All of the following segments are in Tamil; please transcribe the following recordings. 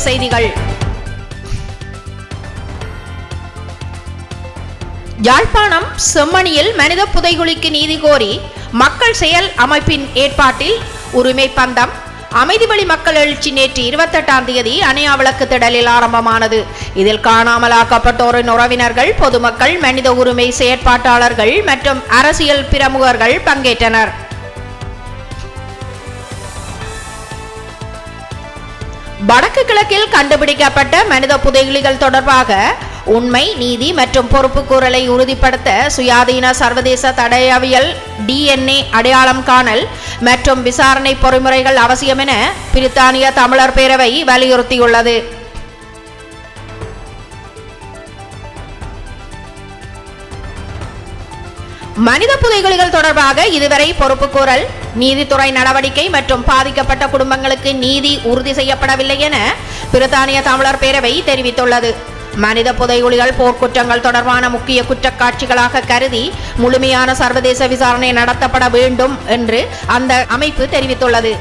செய்திகள். யாழ்ப்பாணம் செம்மணியில் மனித புதைகுழிக்கு நீதி கோரி மக்கள் செயல் அமைப்பின் ஏற்பாட்டில் உரிமை பந்தம் அமைதிவழி மக்கள் எழுச்சி நேற்று 28ஆம் தேதி அணையா விளக்கு திடலில் ஆரம்பமானது. இதில் காணாமலாக்கப்பட்டோரின் உறவினர்கள், பொதுமக்கள், மனித உரிமை செயற்பாட்டாளர்கள் மற்றும் அரசியல் பிரமுகர்கள் பங்கேற்றனர். வடக்கு கிழக்கில் கண்டுபிடிக்கப்பட்ட மனித புதைகுழிகள் தொடர்பாக உண்மை, நீதி மற்றும் பொறுப்புக்கூறலை உறுதிப்படுத்த சுயாதீன சர்வதேச தடயவியல் DNA அடையாளம் காணல் மற்றும் விசாரணை பொறிமுறைகள் அவசியம் என பிரித்தானிய தமிழர் பேரவை வலியுறுத்தியுள்ளது. மனித புதைகுழிகள் தொடர்பாக இதுவரை பொறுப்புக்கூறல், நீதித்துறை நடவடிக்கை மற்றும் பாதிக்கப்பட்ட குடும்பங்களுக்கு நீதி உறுதி செய்யப்படவில்லை என பிரித்தானிய தமிழர் பேரவை தெரிவித்துள்ளது. மனித புதைகுழிகள் போர்க்குற்றங்கள் தொடர்பான முக்கிய குற்றக்காட்சிகளாக கருதி முழுமையான சர்வதேச விசாரணை நடத்தப்பட வேண்டும் என்று அந்த அமைப்பு தெரிவித்துள்ளது.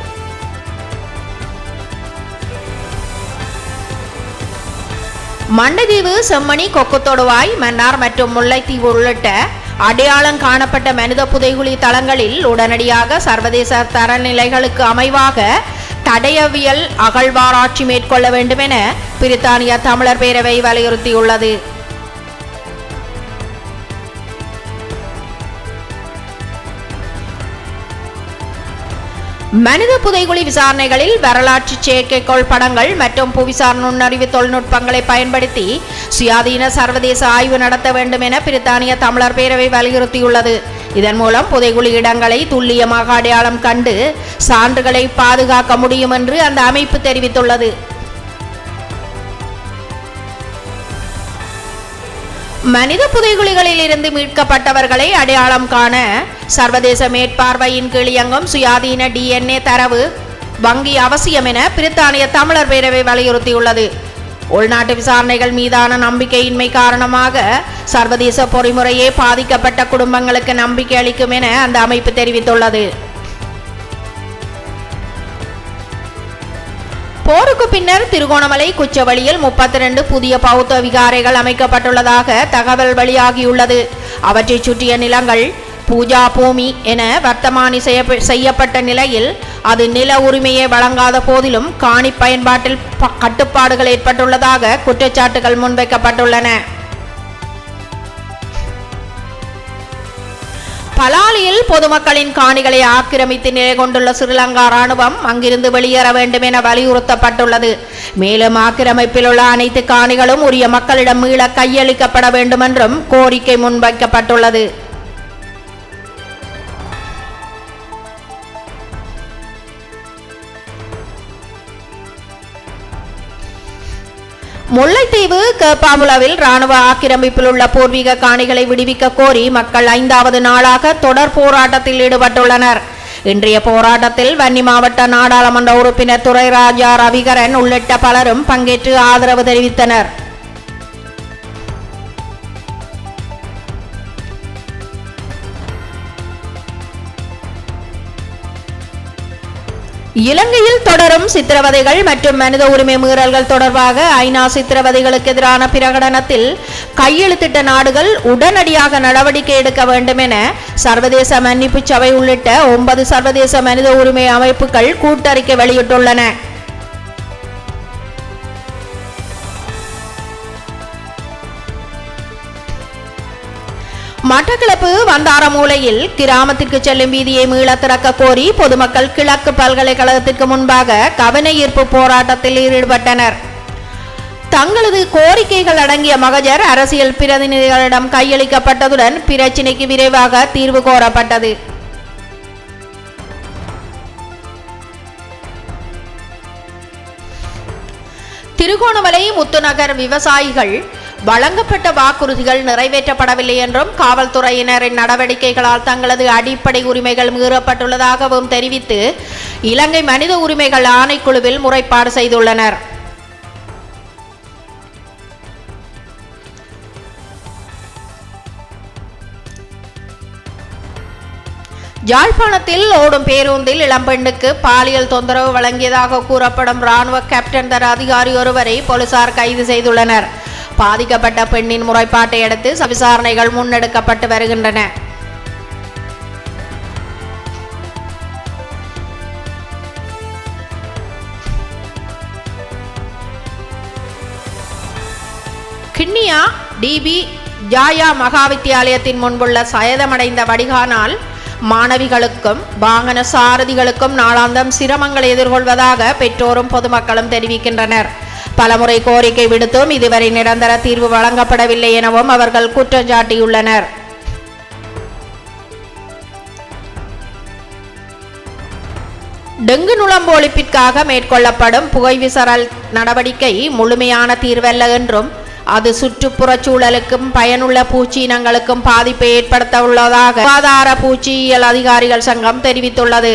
மண்டைதீவு, செம்மணி, கொக்குத்தொடுவாய், மன்னார் மற்றும் முல்லைத்தீவு உள்ளிட்ட அடையாளம் காணப்பட்ட மனித புதைகுழி தளங்களில் உடனடியாக சர்வதேச தரநிலைகளுக்கு அமைவாக தடயவியல் அகழ்வாராய்ச்சி மேற்கொள்ள வேண்டும் என பிரித்தானிய தமிழர் பேரவை வலியுறுத்தியுள்ளது. மனித புதைகுழி விசாரணைகளில் வரலாற்று செயற்கைக்கோள் படங்கள் மற்றும் புவிசார் நுண்ணறிவு தொழில்நுட்பங்களை பயன்படுத்தி சுயாதீன சர்வதேச ஆய்வு நடத்த வேண்டும் என பிரித்தானிய தமிழர் பேரவை வலியுறுத்தியுள்ளது. இதன் மூலம் புதைகுழி இடங்களை துல்லியமாக அடையாளம் கண்டு சான்றுகளை பாதுகாக்க முடியும் என்று அந்த அமைப்பு தெரிவித்துள்ளது. மனித புதைகுழிகளில் இருந்து மீட்கப்பட்டவர்களை அடையாளம் காண சர்வதேச மேற்பார்வையின் கீழ் இயங்கும் சுயாதீன DNA தரவு வங்கி அவசியம் என பிரித்தானிய தமிழர் பேரவை வலியுறுத்தியுள்ளது. உள்நாட்டு விசாரணைகள் மீதான நம்பிக்கையின்மை காரணமாக சர்வதேச பொறிமுறையே பாதிக்கப்பட்ட குடும்பங்களுக்கு நம்பிக்கை அளிக்கும் என அந்த அமைப்பு தெரிவித்துள்ளது. போருக்கு பின்னர் திருகோணமலை குச்சவெளியில் 32 புதிய பௌத்த விகாரைகள் அமைக்கப்பட்டுள்ளதாக தகவல் வெளியாகியுள்ளது. அவற்றை சுற்றிய நிலங்கள் பூஜா பூமி என வர்த்தமானி செய்யப்பட்ட நிலையில் அது நில உரிமையை வழங்காத போதிலும் காணி பயன்பாட்டில் கட்டுப்பாடுகள் ஏற்பட்டுள்ளதாக குற்றச்சாட்டுகள் முன்வைக்கப்பட்டுள்ளன. பலாலியில் பொதுமக்களின் காணிகளை ஆக்கிரமித்து நிலை கொண்டுள்ள ஸ்ரீலங்கா ராணுவம் அங்கிருந்து வெளியேற வேண்டும் என வலியுறுத்தப்பட்டுள்ளது. மேலும் ஆக்கிரமிப்பில் உள்ள அனைத்து காணிகளும் உரிய மக்களிடம் மீள கையளிக்கப்பட வேண்டும் என்றும் கோரிக்கை முன்வைக்கப்பட்டுள்ளது. முல்லைத்தீவு கேப்பாமுலவில் ராணுவ ஆக்கிரமிப்பில் உள்ள பூர்வீக காணிகளை விடுவிக்க கோரி மக்கள் 5வது நாளாக தொடர் போராட்டத்தில் ஈடுபட்டுள்ளனர். இன்றைய போராட்டத்தில் வன்னி மாவட்ட நாடாளுமன்ற உறுப்பினர் துரைராஜா ரவிகரன் உள்ளிட்ட பலரும் பங்கேற்று ஆதரவு தெரிவித்தனர். இலங்கையில் தொடரும் சித்திரவதைகள் மற்றும் மனித உரிமை மீறல்கள் தொடர்பாக ஐநா சித்திரவதைகளுக்கு எதிரான பிரகடனத்தில் கையெழுத்திட்ட நாடுகள் உடனடியாக நடவடிக்கை எடுக்க வேண்டும் என சர்வதேச மன்னிப்பு சபை உள்ளிட்ட 9 சர்வதேச மனித உரிமை அமைப்புகள் கூட்டறிக்கை வெளியிட்டுள்ளன. மட்டக்களப்பு வந்தாரமூலையில் கிராமத்திற்கு செல்லும் வீதியை மீள திறக்க கோரி பொதுமக்கள் கிழக்கு பல்கலைக்கழகத்திற்கு முன்பாக கவன ஈர்ப்பு போராட்டத்தில் ஈடுபட்டனர். தங்களது கோரிக்கைகள் அடங்கிய மகஜர் அரசியல் பிரதிநிதிகளிடம் கையளிக்கப்பட்டதுடன் பிரச்சினைக்கு விரைவாக தீர்வு கோரப்பட்டது. திருகோணமலை முத்துநகர் விவசாயிகள் வழங்கப்பட்ட வாக்குறுதிகள் நிறைவேற்றப்படவில்லை என்றும் காவல்துறையினரின் நடவடிக்கைகளால் தங்களது அடிப்படை உரிமைகள் மீறப்பட்டுள்ளதாகவும் தெரிவித்து இலங்கை மனித உரிமைகள் ஆணைக்குழுவில் முறைப்பாடு செய்துள்ளனர். யாழ்ப்பாணத்தில் ஓடும் பேருந்தில் இளம்பெண்ணுக்கு பாலியல் தொந்தரவு வழங்கியதாக கூறப்படும் இராணுவ கேப்டன் தர அதிகாரி ஒருவரை போலீசார் கைது செய்துள்ளனர். பாதிக்கப்பட்ட பெண்ணின் முறைப்பாட்டை அடுத்து விசாரணைகள் முன்னெடுக்கப்பட்டு வருகின்றன. கிண்ணியா டிபி ஜாயா மகாவித்தியாலயத்தின் முன்புள்ள சயதமடைந்த வடிகானால் மாணவிகளுக்கும் வாகன சாரதிகளுக்கும் நாளாந்தம் சிரமங்களை எதிர்கொள்வதாக பெற்றோரும் பொதுமக்களும் தெரிவிக்கின்றனர். பலமுறை கோரிக்கை விடுத்தும் இதுவரை நிரந்தர தீர்வு வழங்கப்படவில்லை எனவும் அவர்கள் குற்றம் சாட்டியுள்ளனர். டெங்கு நுளம்பு ஒழிப்பிற்காக மேற்கொள்ளப்படும் புகைவிசறல் நடவடிக்கை முழுமையான தீர்வல்ல என்றும் அது சுற்றுப்புறச் சூழலுக்கும் பயனுள்ள பூச்சி இனங்களுக்கும் பாதிப்பை ஏற்படுத்த உள்ளதாக சுகாதார பூச்சியியல் அதிகாரிகள் சங்கம் தெரிவித்துள்ளது.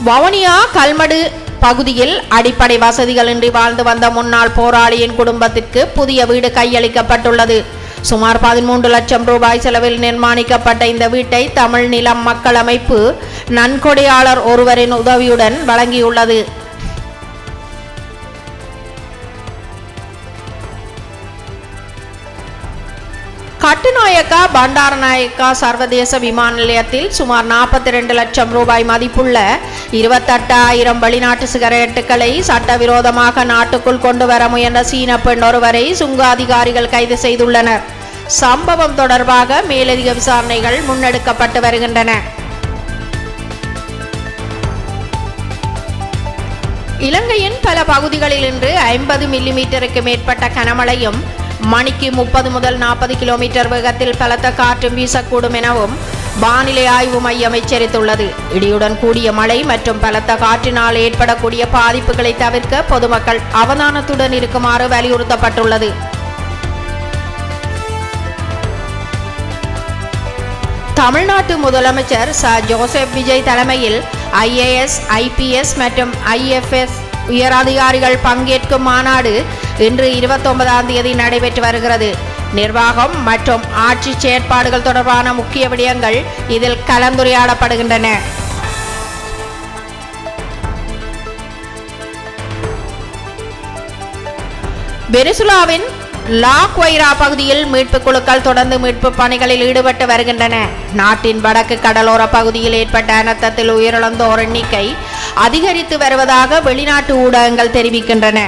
வவுனியா கல்மடு பகுதியில் அடிப்படை வசதிகளின்றி வாழ்ந்து வந்த முன்னாள் போராளியின் குடும்பத்திற்கு புதிய வீடு கையளிக்கப்பட்டுள்ளது. சுமார் 13 லட்சம் ரூபாய் செலவில் நிர்மாணிக்கப்பட்ட இந்த வீட்டை தமிழ் நிலம் மக்கள் அமைப்பு நன்கொடையாளர் ஒருவரின் உதவியுடன் வழங்கியுள்ளது. கட்டுநாயக்கா பண்டாரநாயக்கா சர்வதேச விமான நிலையத்தில் சுமார் 42 லட்சம் ரூபாய் மதிப்புள்ள 28,000 வெளிநாட்டு சிகரெட்டுகளை சட்டவிரோதமாக நாட்டுக்குள் கொண்டு வர முயன்ற சீன பெண் ஒருவரை சுங்க அதிகாரிகள் கைது செய்துள்ளனர். சம்பவம் தொடர்பாக மேலதிக விசாரணைகள் முன்னெடுக்கப்பட்டு வருகின்றன. இலங்கையின் பல பகுதிகளில் இன்று 50 மில்லிமீட்டருக்கு மேற்பட்ட கனமழையும் மணிக்கு 30 முதல் 40 கிலோமீட்டர் வேகத்தில் பலத்த காற்றும் வீசக்கூடும் எனவும் வானிலை ஆய்வு மையம் எச்சரித்துள்ளது. இடியுடன் கூடிய மழை மற்றும் பலத்த காற்றினால் ஏற்படக்கூடிய பாதிப்புகளை தவிர்க்க பொதுமக்கள் அவதானத்துடன் இருக்குமாறு வலியுறுத்தப்பட்டுள்ளது. தமிழ்நாட்டு முதலமைச்சர் ஜோசப் விஜய் தலைமையில் IAS, IPS மற்றும் IFS உயரதிகாரிகள் பங்கேற்கும் மாநாடு இன்று 29ஆம் தேதி நடைபெற்று வருகிறது. நிர்வாகம் மற்றும் ஆட்சி செயற்பாடுகள் தொடர்பான முக்கிய விடயங்கள் இதில் கலந்துரையாடப்படுகின்றன. வெனிசுலாவின் லா குவைரா பகுதியில் மீட்பு குழுக்கள் தொடர்ந்து மீட்பு பணிகளில் ஈடுபட்டு வருகின்றன. நாட்டின் வடக்கு கடலோர பகுதியில் ஏற்பட்ட அனர்த்தத்தில் உயிரிழந்தோர் எண்ணிக்கை அதிகரித்து வருவதாக வெளிநாட்டு ஊடகங்கள் தெரிவிக்கின்றன.